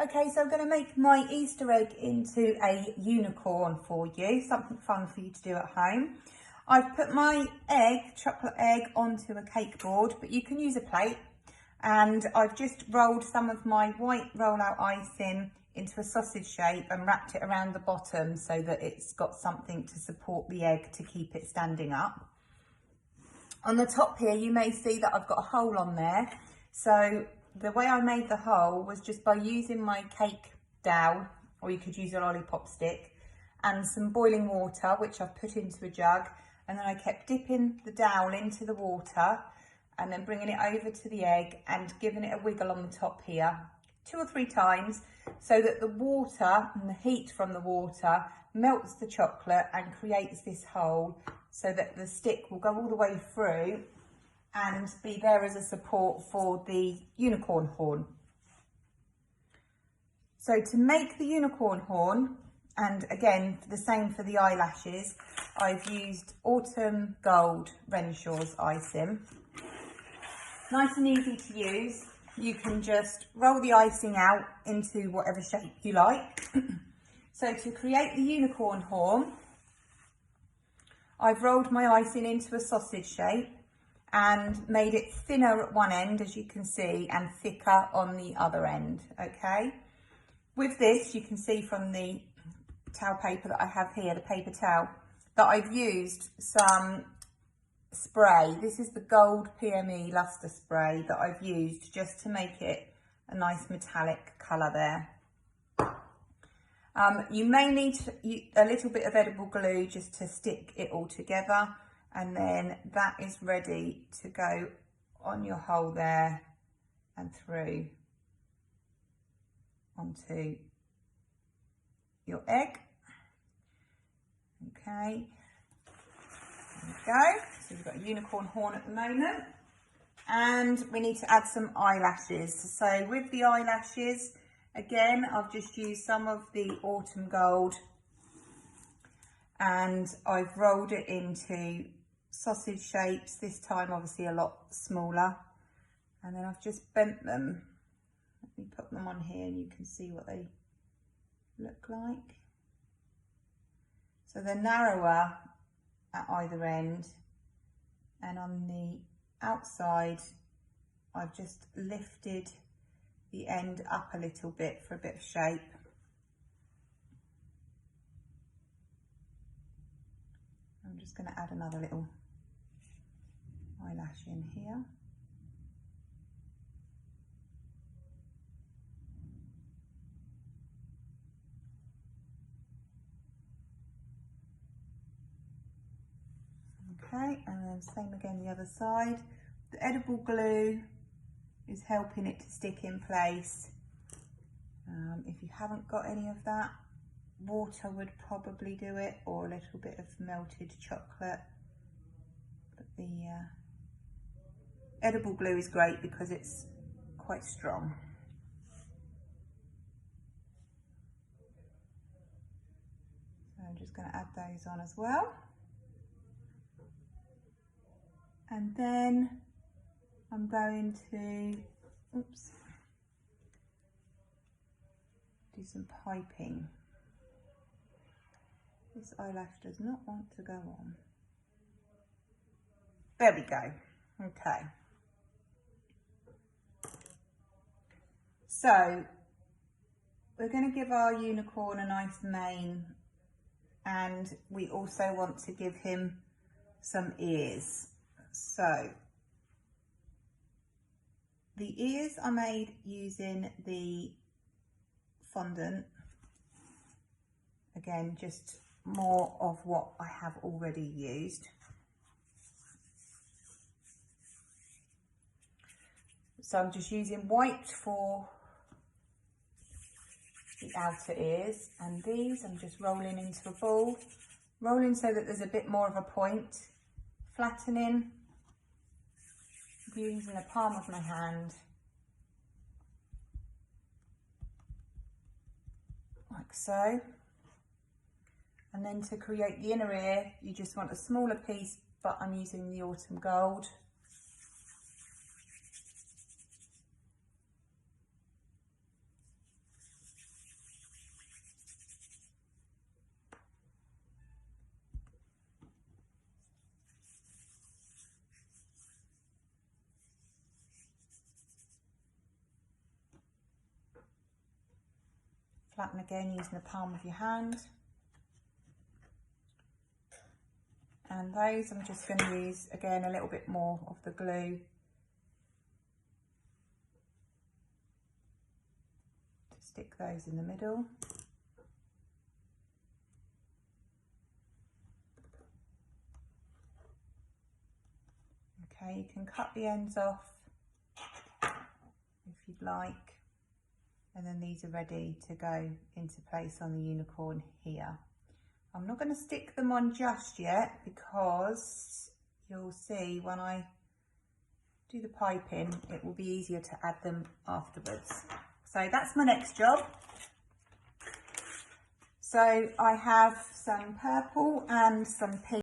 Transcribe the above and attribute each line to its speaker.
Speaker 1: Okay, so I'm going to make my Easter egg into a unicorn for you, something fun for you to do at home. I've put my chocolate egg, onto a cake board, but you can use a plate. And I've just rolled some of my white rollout icing into a sausage shape and wrapped it around the bottom so that it's got something to support the egg to keep it standing up. On the top here, you may see that I've got a hole on there. So the way I made the hole was just by using my cake dowel, or you could use a lollipop stick, and some boiling water, which I've put into a jug. And then I kept dipping the dowel into the water and then bringing it over to the egg and giving it a wiggle on the top here 2 or 3 times, so that the water and the heat from the water melts the chocolate and creates this hole, so that the stick will go all the way through and be there as a support for the unicorn horn. So to make the unicorn horn, and again the same for the eyelashes, I've used Autumn Gold Renshaw's icing. Nice and easy to use. You can just roll the icing out into whatever shape you like. So to create the unicorn horn, I've rolled my icing into a sausage shape and made it thinner at one end, as you can see, and thicker on the other end, okay? With this, you can see from the towel paper that I have here, the paper towel, that I've used some spray. This is the Gold PME Luster Spray that I've used just to make it a nice metallic colour there. You may need a little bit of edible glue just to stick it all together, and then that is ready to go on your hole there and through onto your egg. Okay, there we go. So we've got a unicorn horn at the moment, and we need to add some eyelashes. So with the eyelashes, again, I've just used some of the Autumn Gold and I've rolled it into sausage shapes, this time obviously a lot smaller, and then I've just bent them. Let me put them on here and you can see what they look like. So they're narrower at either end, and on the outside I've just lifted the end up a little bit for a bit of shape. I'm just going to add another little eyelash in here. Okay, and then same again the other side. The edible glue is helping it to stick in place. If you haven't got any of that, water would probably do it, or a little bit of melted chocolate. But the edible glue is great because it's quite strong. So I'm just going to add those on as well. And then I'm going to, do some piping. This eyelash does not want to go on. There we go. Okay. So we're going to give our unicorn a nice mane, and we also want to give him some ears. So the ears are made using the fondant. Again, just more of what I have already used. So I'm just using white for the outer ears, and these I'm just rolling into a ball, rolling so that there's a bit more of a point, flattening, using the palm of my hand like so. And then to create the inner ear, you just want a smaller piece, but I'm using the Autumn Gold. flatten again using the palm of your hand. And those I'm just going to use again a little bit more of the glue to stick those in the middle. Okay, you can cut the ends off if you'd like, and then these are ready to go into place on the unicorn here. I'm not going to stick them on just yet because you'll see when I do the piping it will be easier to add them afterwards. So that's my next job. So I have some purple and some pink.